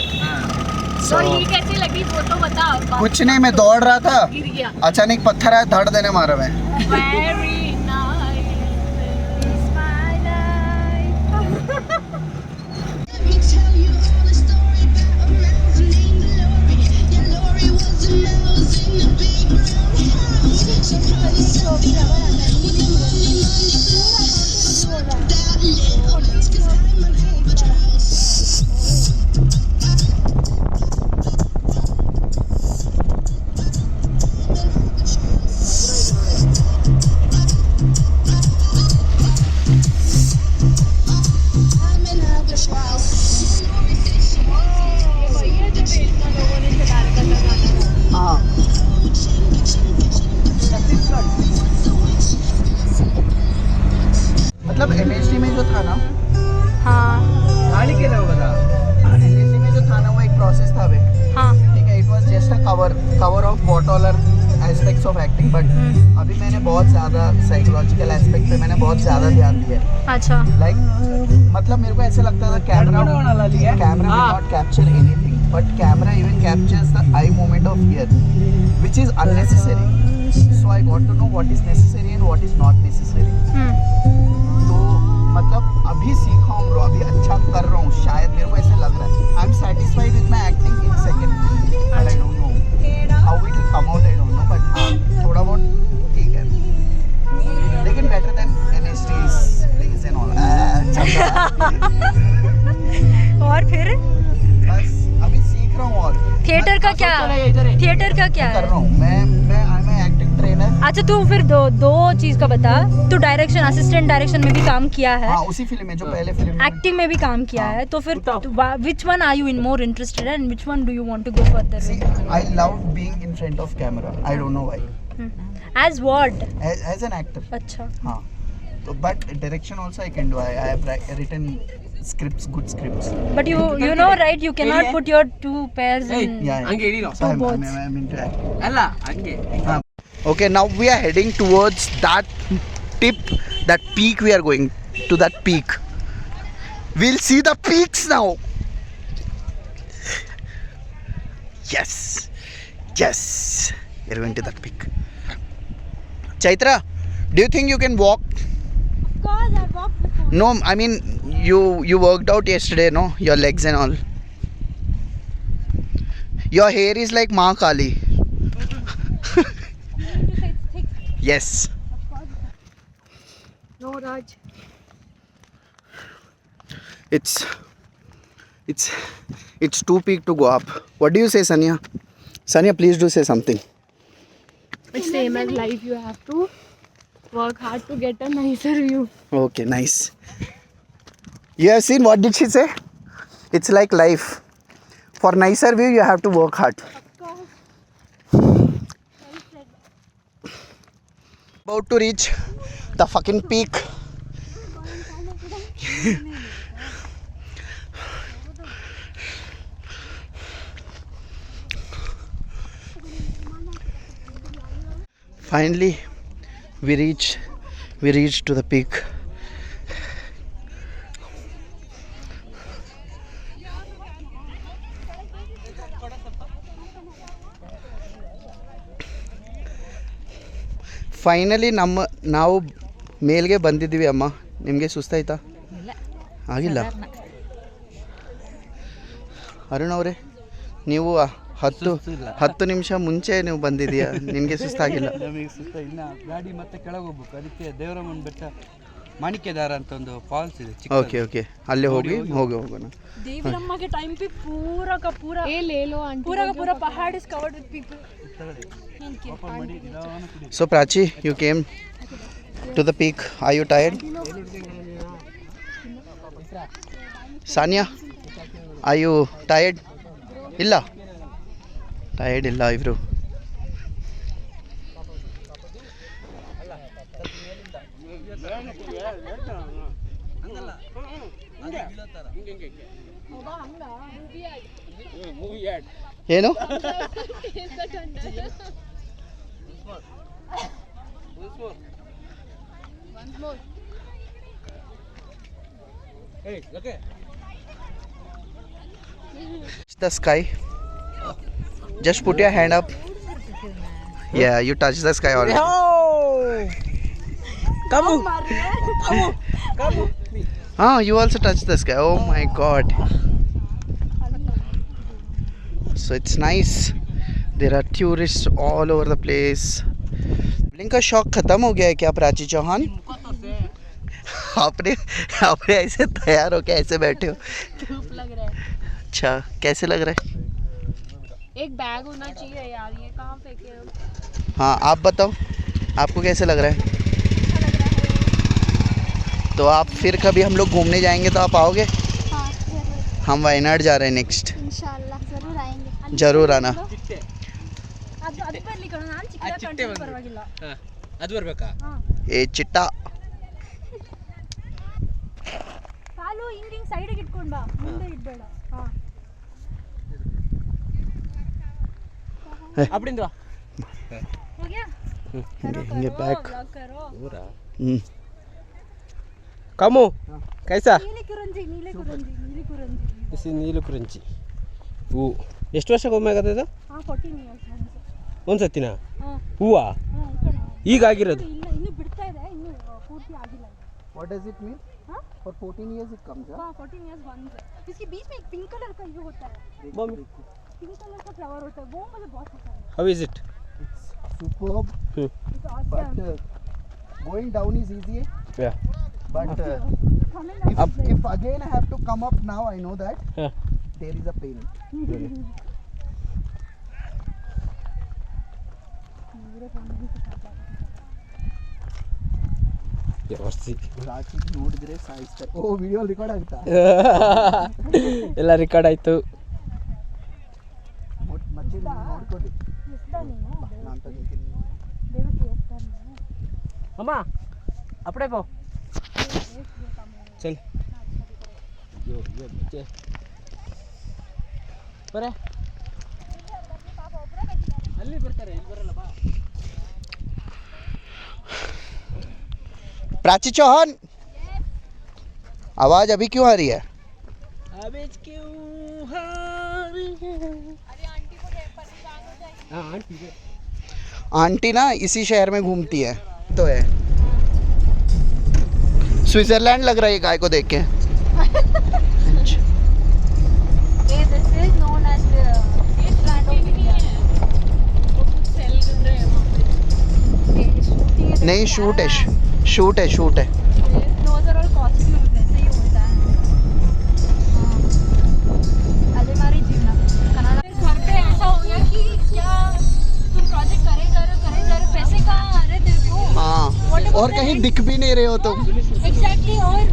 तो ये कैसी लगी फोटो बता. कुछ नहीं, मैं दौड़ रहा था. गिर गया. अचानक पत्थर आया, धड़ देने मारा मैं. Very nice. Let me tell you all the story about a mouse named Lori. Yeah, Lori was a mouse in a big brown house. She probably sold the house with the money swept that little mouse 'cause I'm an albatross. I'm an albatross. Lori said she ये जो बेचना लोगों ने चला रखा था गाना. हाँ. मतलब MHD में जो था ना, हाँ MHD में जो था ना वो एक प्रोसेस था बे. हाँ ठीक है, it was just a cover of what all are aspects of acting, but अभी मैंने बहुत ज़्यादा psychological aspect पे मैंने बहुत ज़्यादा ध्यान दिया है. अच्छा. Like मतलब मेरे को ऐसे लगता था camera will not capture anything, but camera even captures the eye movement of ear, which is unnecessary. So I got to know what is necessary and what is not necessary. तो मतलब अभी सीखा हूँ ब्रो, अभी अच्छा कर रहा हूँ शायद, मेरे को ऐसे लग रहा है. I am satisfied with my acting in second film, but I don't know how it will come out, I don't no, but हाँ थोड़ा बहुत ठीक है, लेकिन better than NST's plays and all. और फिर बस अभी सीख रहा हूँ. और थिएटर का क्या कर है? रहा हूँ मैं आई एम एक्टिंग ट्रेनर. अच्छा तू फिर दो चीज का बता. तू डायरेक्शन, असिस्टेंट डायरेक्शन में भी काम किया है, हाँ उसी फिल्म में जो पहले फिल्म में. एक्टिंग में भी काम किया है, तो फिर which one are you in more interested and which one do you want to go further See, I love being in front of camera. I don't know why. As what? As an actor. अच्छा. हाँ. So, but direction also I can do. I have written scripts, good scripts. But you know right, you cannot put your two pairs in. Yeah. So I'm into acting. हाँ. Okay, now we are heading towards that tip, that peak. We are going to that peak. We'll see the peaks now. Yes. We're going to that peak. Chaitra, do you think you can walk? Of course, I walked before. No, I mean you worked out yesterday, no? Your legs and all. Your hair is like Ma Kali. Yes. No, Raj. It's too peak to go up. What do you say, Sanya? Sanya, please do say something. It's same as life. You have to work hard to get a nicer view. Okay, nice. You have seen, what did she say? It's like life. For nicer view, you have to work hard. About to reach the fucking peak. Finally, we reached to the peak. Finally ನಾವು ಮೇಲ್ಗೆ ಬಂದಿದ್ದೀವಿ ಅಮ್ಮ. ನಿಮಗೆ ಸುಸ್ತಾಯ್ತಾ? ಆಗಿಲ್ಲ. ಅರುಣ್ ಅವರೇ, ನೀವು 10 ನಿಮಿಷ ಮುಂಚೆ ನೀವು ಬಂದಿದ್ದೀಯಾ, ನಿನಗೆ ಸುಸ್ತಾಗಿಲ್ಲ? ನಮಗೆ ಸುತ್ತ ಇನ್ನು ಗಾಡಿ ಮತ್ತೆ ಕೆಳಗೆ ಹೋಗ್ಬೇಕು. ಅದಕ್ಕೆ ದೇವರಮ್ಮನ ಬೆಟ್ಟ ಮಾಣಿಕ್ಯದಾರ ಅಂತ ಒಂದು ಫಾಲ್ಸ್ ಇದೆ. ಓಕೆ ಅಲ್ಲಿ ಹೋಗೋಣ. देवरम्मा टाइम पे पूरा का पूरा ये ले लो आंटी, पूरा का पूरा पहाड़ is covered with people. So Prachi, you came to the peak. Are you tired? Sanya, are you tired? Illa. Tired illa ivru. ಏನು? The sky. Just put your hand up. Yeah, you touch the sky already. Ah, you also touch the sky. Oh my God. So it's nice. There are tourists all over the place. Travelling का शौक खत्म हो गया है क्या प्राची चौहान? आपने ऐसे तैयार हो के ऐसे बैठे हो? धूप लग रहा है. अच्छा, कैसे लग रहा है? एक बैग होना चाहिए यार, ये कहाँ फेंके हो? हाँ, आप बताओ, आपको कैसे लग रहा है? तो आप फिर कभी हम लोग घूमने जाएंगे तो आप आओगे? हाँ जरूर, हम वायनाड जा रहे हैं नेक्स्ट. इंशाल्लाह जरूर आएंगे. जरूर आना. ಅದು ಬರ್ಲಿ ಕಣ, ನಾನು ಚಿಕ್ಕ ಪರವಾಗಿಲ್ಲ. ಅದು ಬರ್ಬೇಕಾ? ए चिट्टा. ಕಾಲು ಹಿಂಗೆ ಸೈಡಿಗೆ ಇಟ್ಕೊಂಡು ಬಾ, ಮುಂದೆ ಇಡಬೇಡ. ಹಾಂ ಅಪ್ಪಡಿಂದ हो गया. ये बैक. ब्लॉक करो. ಕಮ್ಮು ಕೈಸಾ ನೀಲಿ ಕುರಂಜಿ ಬಿಸಿ ನೀಲು ಕುರಂಚಿ ಹೂ ಎಷ್ಟು ವರ್ಷಕ್ಕೊಮ್ಮೆ ಆಗತ್ತೆ ಇದು? ಹಾಂ 14 ಇಯರ್ಸ್ ಒಂದ್ಸತಿನಾ? ಹಾಂ ಹೂವಾ ಹಾಂ ಕಣ. ಈಗ ಆಗಿರೋದು? ಇಲ್ಲ, ಇನ್ನೂ ಬಿಡ್ತಾ ಇದೆ, ಇನ್ನೂ ಪೂರ್ತಿ ಆಗಿಲ್ಲ. What does it mean? हाँ? For 14 years it comes, huh? हाँ 14 इयर्स वंस. इसके बीच में एक पिंक कलर का ये होता है, पिंक कलर का फ्लावर होता है, वो मुझे बहुत पसंद है. How is it? Superb, It's but awesome. going down is easy. Yeah But Coming if again I have to come up now, I know that Yeah. there is a pain. ವ್ಯವಸ್ಥೆ ರಾತ್ರಿ ನೋಡಿದ್ರೆ ಸಾಯಿಸ್ತಾರೆ. ಓ ವಿಡಿಯೋ ರೆಕಾರ್ಡ್ ಆಗುತ್ತಾ? ಎಲ್ಲ record ಆಯ್ತು. ಮಚ್ಚಿ ನೋಡ್ಕೊಳ್ಳಿ. ನಾನು ತೆಗಿತೀನಿ. ಅಮ್ಮ ಅಪ್ಪಡೆ ಪೋ ಚಲ್ ಯೋ ಬಚ್ಚೆ ಬರೇ ಅಲ್ಲಿ ಬರ್ತಾರೆ, ಇಲ್ಲಿ ಬರಲ್ಲ ಬಾ. प्राची चौहान, आवाज अभी क्यों आ रही है? आवाज क्यों आ रही है? अरे आंटी को परेशान हो जाएगी. हाँ आंटी है. आंटी ना इसी शहर में घूमती है तो है. स्विट्जरलैंड लग रहा है गाय को देख के. This is known as the fish land of India. वो कुछ सेल कर रहे हैं वहाँ पे. नहीं शूट है. Those are all costumes, ऐसे ही होता है. अरे हमारी जीवना कनाडा घर पे ऐसा हो गया कि क्या तुम प्रोजेक्ट करे जा रहे हो, पैसे कहाँ आ रहे तेरे को? हाँ, और कहीं दिख भी नहीं रहे हो तुम. एग्जैक्टली. और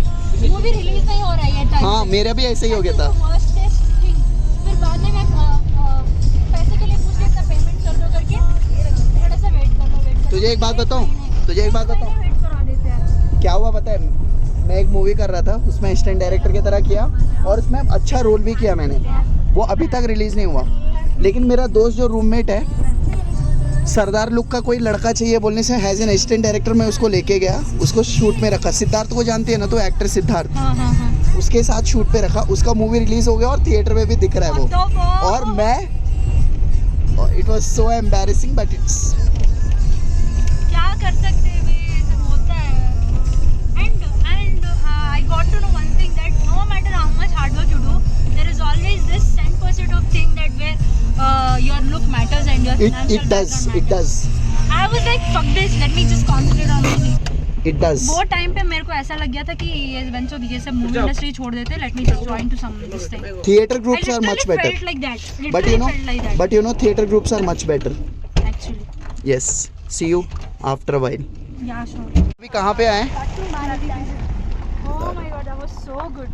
मूवी रिलीज नहीं हो रहा है टाइम. हाँ, मेरा भी ऐसे ही हो गया था. फिर बाद में मैं पैसे के लिए पूछ रही था, पेमेंट कर दो करके, थोड़ा सा वेट कर लो. तुझे एक बात बताऊं? वेट करा देते हैं. क्या हुआ पता है, मैं एक मूवी कर रहा था, उसमें असिस्टेंट डायरेक्टर की तरह किया और उसमें अच्छा रोल भी किया मैंने. वो अभी तक रिलीज़ नहीं हुआ, लेकिन मेरा दोस्त जो रूममेट है सरदार लुक का कोई लड़का चाहिए बोलने से हैज़ एन असिस्टेंट डायरेक्टर मैं उसको लेके गया, उसको शूट में रखा। सिद्धार्थ को जानती है ना, तो एक्टर सिद्धार्थ, हाँ हाँ हाँ। उसके साथ शूट पे रखा। उसका मूवी रिलीज हो गया और थिएटर में भी दिख रहा है वो। और मैं, it was so embarrassing but it's, क्या कर सकते हैं वे, सब होता है। And I got to know one thing that no matter how much hard work you do, there is always this 10% of thing that where your look matters and your it does I was like fuck this, let me just concentrate on me. it does वो time पे मेरे को ऐसा लग गया था कि ये बेंचो ये सब मूवी इंडस्ट्री छोड़ देते, let me just join to some this thing. theater groups are much better, felt like that. but you know theater groups are much better. Actually. Yes, see you after a while. Yeah, sure. अभी कहाँ पे आए Oh my god, that was so good.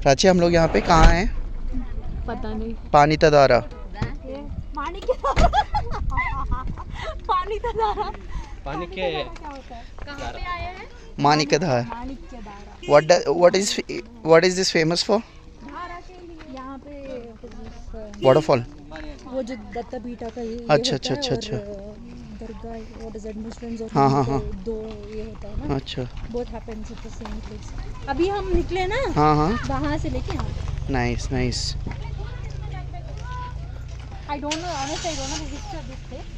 Prachi? हम लोग यहाँ पे कहाँ हैं? पता नहीं। पानी तदारा। पानी के पानी का धारा। पानी के कहाँ पे आए हैं? मानिकधार। पानी के धारा। What is this famous for? धारा के लिए यहाँ पे Waterfall. वो जो दत्ता पीठा का ये अच्छा, होता है अच्छा, और, अच्छा। दरगाह व्हाट इज दैट मुस्लिम्स और हाँ, हाँ, हिंदू हाँ। को दो ये होता है ना, अच्छा, both happens at the same place. अभी हम निकले ना हाँ हाँ, वहाँ से लेके यहाँ। Nice nice. I don't know, honestly I don't know the history of this place.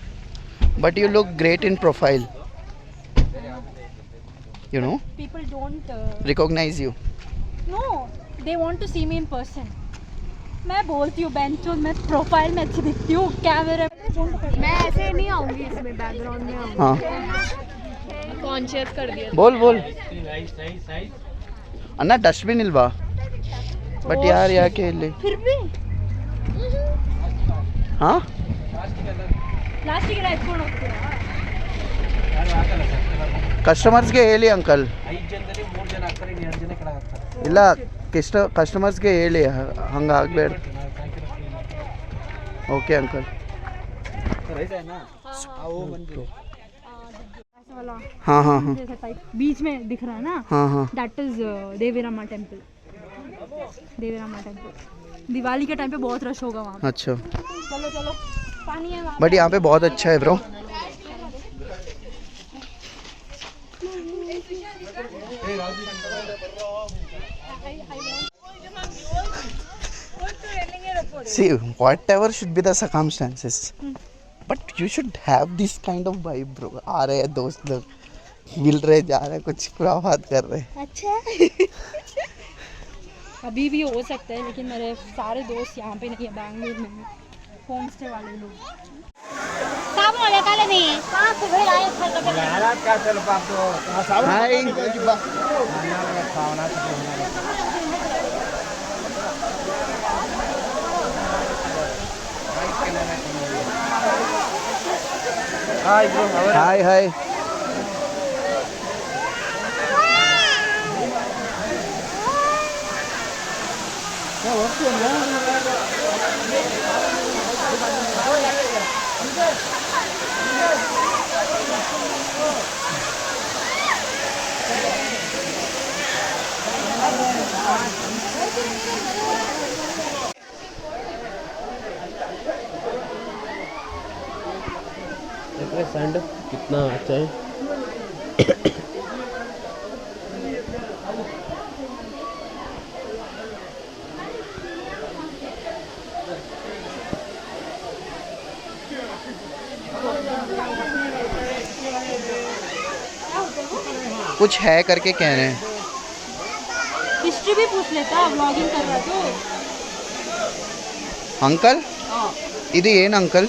But you look great in profile. You know, People don't recognize you. no, they want to see me in person. मैं बोलती हूँ बेंचो, मैं profile में अच्छी दिखती हूँ, कैमरे मैं ऐसे नहीं आऊंगी, इसमें बैकग्राउंड में आऊंगी। हाँ, कॉन्शियस कर दिया। बोल बोल। अन्ना डस्टबिन इल्वा। बट यार ಯಾಕೆ ಇಲ್ಲಿ? फिर भी हाँ, ಲಾಸ್ಟಿಗೆ ಎತ್ಕೊಂಡು ಹೋಗ್ತೀರಾ? ಕಸ್ಟಮರ್ಸ್ಗೆ ಹೇಳಿ ಅಂಕಲ್. ಇಲ್ಲ, ಕಸ್ಟಮರ್ಸ್ಗೆ ಹೇಳಿ, ಹಂಗೆ ಆಗಬೇಡ. Okay uncle. ऐसा वाला हाँ हाँ हाँ जैसा टाइप बीच में दिख रहा है ना, हाँ हाँ। That is Devirama temple. Devirama temple Diwali के टाइम पे बहुत रश होगा वहाँ पे। अच्छा, चलो चलो, पानी है वहाँ बट यहाँ पे बहुत अच्छा है bro. See, whatever should be the circumstances, but you should have this kind of vibe, bro. आ रहे हैं दोस्त लोग, मिल रहे, जा रहे, कुछ बात कर रहे। अच्छा अभी भी हो सकता है, लेकिन मेरे सारे दोस्त यहाँ पे नहीं है, बैंगलोर में होम स्टे वाले लोग। हाय, हाय हाय। सैंड कितना अच्छा है। कुछ है करके कह रहे हैं। हिस्ट्री भी पूछ लेता, व्लॉगिंग कर रहा तो। ಅಂಕಲ್, ಇದು ಏನು ಅಂಕಲ್?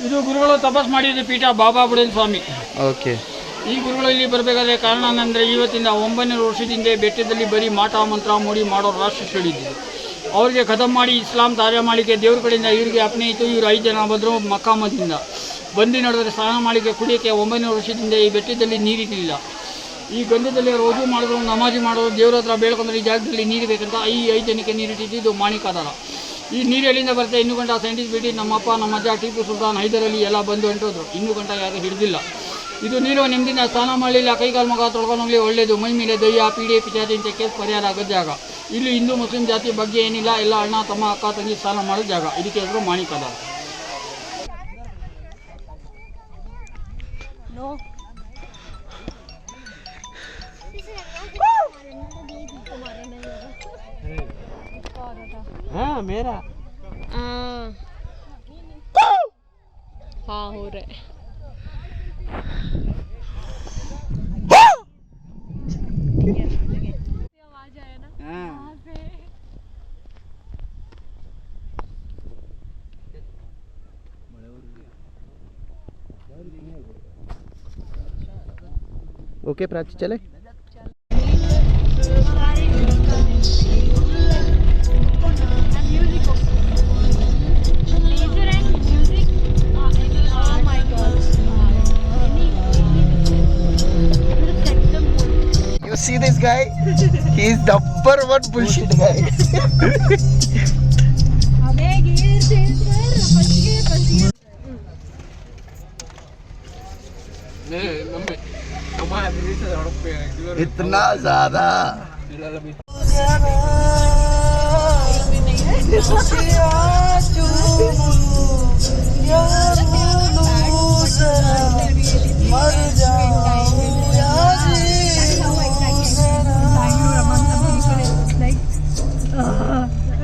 ಇದು ಗುರುಗಳು ತಪಸ್ ಮಾಡಿದ ಪೀಠ ಬಾಬಾ ಬುಡೇಲ್ ಸ್ವಾಮಿ. ಓಕೆ. ಈ ಗುರುಗಳು ಇಲ್ಲಿ ಬರಬೇಕಾದ್ರೆ ಕಾರಣ ಅಂದರೆ ಇವತ್ತಿಂದ 900 ವರ್ಷದಿಂದ ಬೆಟ್ಟದಲ್ಲಿ ಬರೀ ಮಾಟ ಮಂತ್ರ ಮೋಡಿ ಮಾಡೋ ರಾಷ್ಟ್ರ ಹೇಳಿದ್ದು. ಅವ್ರಿಗೆ ಖತಮ್ ಮಾಡಿ ಇಸ್ಲಾಂ ಧಾರ್ಯ ಮಾಡಿಕೆ ದೇವ್ರ ಕಡೆಯಿಂದ ಇವರಿಗೆ ಅಪ್ನೆ ಇತ್ತು. ಇವರು 5 ಜನ ಬಂದರು ಮಕ್ಕಾಮದಿಂದ ಬಂದು ನಡೆದರೆ ಸ್ನಾನ ಮಾಡಿಕೆ ಕುಡಿಯೋಕ್ಕೆ 900 ವರ್ಷದಿಂದ ಈ ಬೆಟ್ಟದಲ್ಲಿ ನೀರಿರಲಿಲ್ಲ. ಈ ಗಂಧದಲ್ಲಿ ರೋಜು ಮಾಡಿದ್ರು, ನಮಾಜಿ ಮಾಡೋದು, ದೇವ್ರ ಹತ್ರ ಬೇಡ್ಕೊಂಡ್ರೆ ಈ ಜಾಗದಲ್ಲಿ ನೀರು ಬೇಕಂತ ಈ 5 ಜನಕ್ಕೆ ನೀರಿಟ್ಟಿದ್ದು ಮಾಣಿಕಾಧಾರ. ಈ ನೀರು ಎಲ್ಲಿಂದ ಬರುತ್ತೆ? ಇನ್ನೂ ಗಂಟ ಸೈಂಟಿಸ್ಟ್ ಬಿಟ್ಟು ನಮ್ಮಪ್ಪ ನಮ್ಮ ಅಜ್ಜ ಟಿಪ್ಪು ಸುಲ್ತಾನ್ ಹೈದರಲ್ಲಿ ಎಲ್ಲ ಬಂದು ಹೊಂಟೋದ್ರು. ಇನ್ನೂ ಗಂಟ ಯಾರು ಹಿಡಿದಿಲ್ಲ. ಇದು ನೀರು ನಿಮ್ಮದಿಂದ ಸ್ನಾನ ಮಾಡಲಿಲ್ಲ, ಕೈಕಾಲು ಮಗ ತೊಳ್ಕೊಂಡು ಹೋಗಲಿ ಒಳ್ಳೆಯದು. ಮೈ ಮೇಲೆ ದಯ್ಯ ಪೀಡೆ ಪಿಚಾತಿ ಅಂತ ಕೇಸ್ ಪರಿಹಾರ ಆಗೋ ಜಾಗ. ಇಲ್ಲಿ ಹಿಂದೂ ಮುಸ್ಲಿಂ ಜಾತಿ ಬಗ್ಗೆ ಏನಿಲ್ಲ, ಎಲ್ಲ ಅಣ್ಣ ತಮ್ಮ ಅಕ್ಕ ತಂಗಿ ಸ್ನಾನ ಮಾಡೋ ಜಾಗ. ಇದಕ್ಕೆ ಹೆಸರು ಮಾಣಿಕಾಧಾರ. हाँ मेरा हाँ हो रहा है. आवाज आया ना वहाँ से. ओके प्राची चले. You see this guy? He is number one bullshit guy. इतना ज्यादा.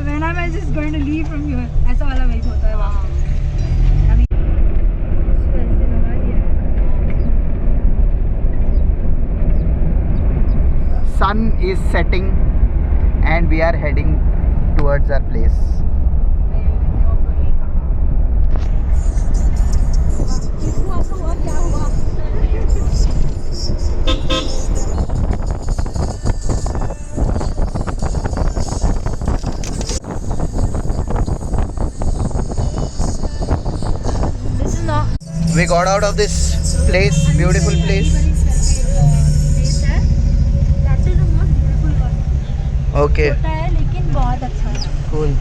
When am I just going to leave from here? ऐसा वाला वाइब होता है वहाँ. Sun is setting and we are heading towards our place. We got out of this place, beautiful place. Okay, लेकिन बहुत अच्छा है. cool.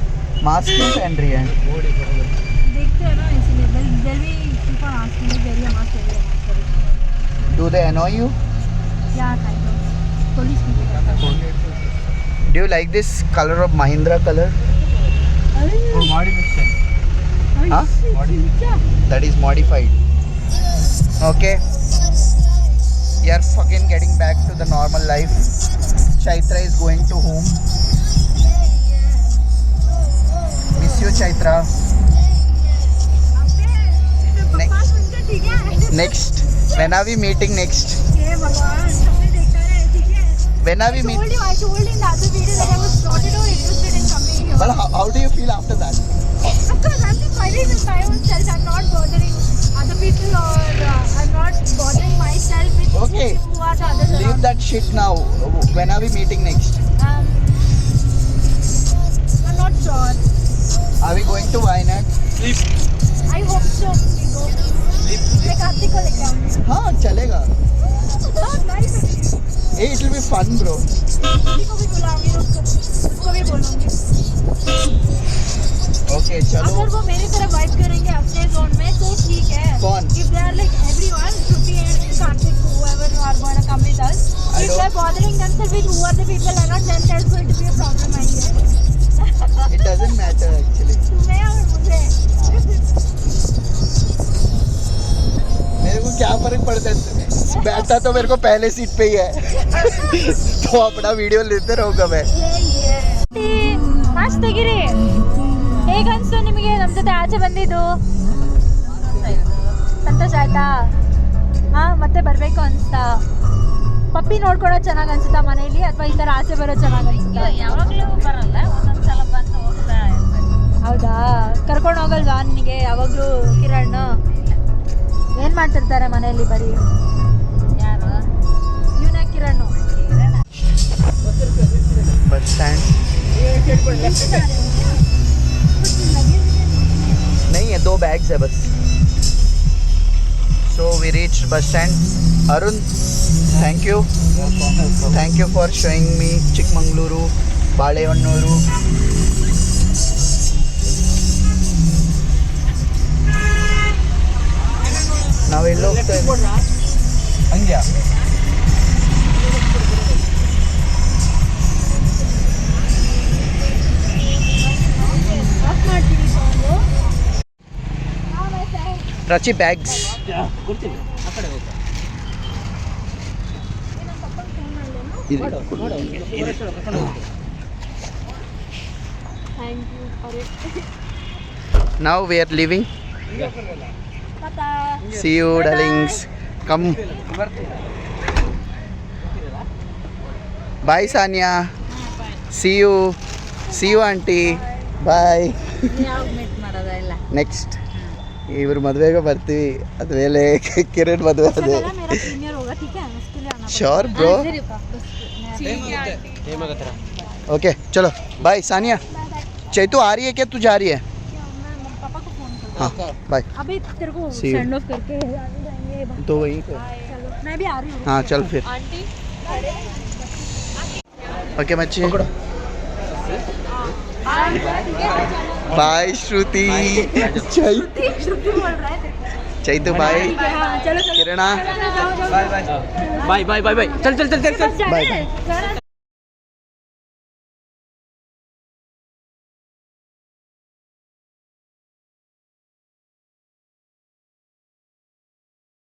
Mask क्यों पहन रही है? देखते हैं ना इसलिए. They'll be keep on asking me where you are. Do they annoy you? Yeah, kind of. Police people. Do you like this color of Mahindra color? Huh? That is modified. Okay. We are fucking getting back to the normal life. Chaitra is going to home. Miss you, Chaitra. Next. When are we meeting next? When are we meeting? I told in the other video that I was not at all interested in coming here. Well, how do you feel after that? Of course, I'm just fighting with my own self. I'm not bothering other people or I'm not bothering myself with Okay. what others are. Leave that shit now. When are we meeting next? I'm not sure. Are we going to Wayanad? I hope so. We go. मैं कार्तिक को लेके आऊँगी. हाँ चलेगा. बहुत nice है. Hey, it will be fun, bro. किसी को भी बुलाऊंगी उसको भी बोलूँगी. Okay, चलो. अगर वो मेरी तरफ वाइब करेंगे अपने जोन में तो ठीक है. कौन? If they are like everyone, Shruti and Karthik, whoever are going to come with us, I if don't- they are bothering themselves with who are the people are not, then there's going to be a problem, I guess. It doesn't matter actually. तुम्हें और मुझे. मेरे को क्या फर्क पड़ता है? बैठा तो मेरे को पहले सीट पे ही है. तो अपना वीडियो लेते रहोगा मैं. ಮಸ್ತ್ ತೆಗಿರಿ. ಹೇಗೆ ಅನಿಸ್ತು ನಿಮಗೆ ನಮ್ಮ ಜೊತೆ ಆಚೆ ಬಂದಿದ್ದು? ಸಂತೋಷ ಆಯ್ತಾ? ಹಾಂ, ಮತ್ತೆ ಬರಬೇಕು ಅನಿಸ್ತಾ? ಪಪ್ಪಿ ನೋಡ್ಕೊಳ್ಳೋದು ಚೆನ್ನಾಗಿ ಅನ್ಸುತ್ತಾ ಮನೆಯಲ್ಲಿ ಅಥವಾ ಈ ಥರ ಆಚೆ ಬರೋದು ಚೆನ್ನಾಗಿ ಅನ್ಸುತ್ತಾ? ಯಾವಾಗಲೂ ಬರಲ್ಲ, ಒಂದೊಂದ್ಸಲ ಬಂದು ಹೋಗ್ತಾ ಇರ್ಬೇಕು. ಹೌದಾ? ಕರ್ಕೊಂಡು ಹೋಗಲ್ವಾ ನಿನಗೆ ಯಾವಾಗಲೂ ಕಿರಣ್? ಏನು ಮಾಡ್ತಿರ್ತಾರೆ ಮನೆಯಲ್ಲಿ ಬರೀ? ಯಾರು? ಇವನೇ ಕಿರಣ್. बस स्टैंड नहीं है, 2 बैग्स है बस. So we reached bus stand. Arun, thank you for showing me Chikmagaluru, Balehonnuru. ನಾವು ಎಲ್ಲಿ ಹೋಗ್ತಾ ಇದ್ದೀವಿ? ಹಂಗ್ಯಾ? Prachi bags. ಕೊಡ್ತೀನಿ ಆ ಕಡೆ ಹೋಗ್ತಾ Thank you. अरे Now we are leaving. See you, darlings. Come. Bye, Sanya. See you. See you, auntie. Bye. Next ಇವ್ರ ಮದುವೆಗೆ ಬರ್ತೀವಿ ಅದು ಮೇಲೆ ಕಿರಣ್ ಮದುವೆ ಅದು मेरा प्रीमियर होगा ठीक है उसके लिए आना श्योर ब्रो ओके चलो बाय सानिया चैतू आ रही है क्या तू जा रही है मैं पापा को फोन कर हाँ बाय अभी तेरे को See you. सेंड ऑफ करके जाएंगे तो वहीं पे चलो मैं भी आ रही हूँ हाँ चल फिर आंटी ओके मच्छी बाय श्रुति श्रुति बोल रहा है चैतू बाय हाँ चलो चलो किरणा जाओ जाओ बाय बाय बाय बाय चल चल चल चल चल बाय जाना है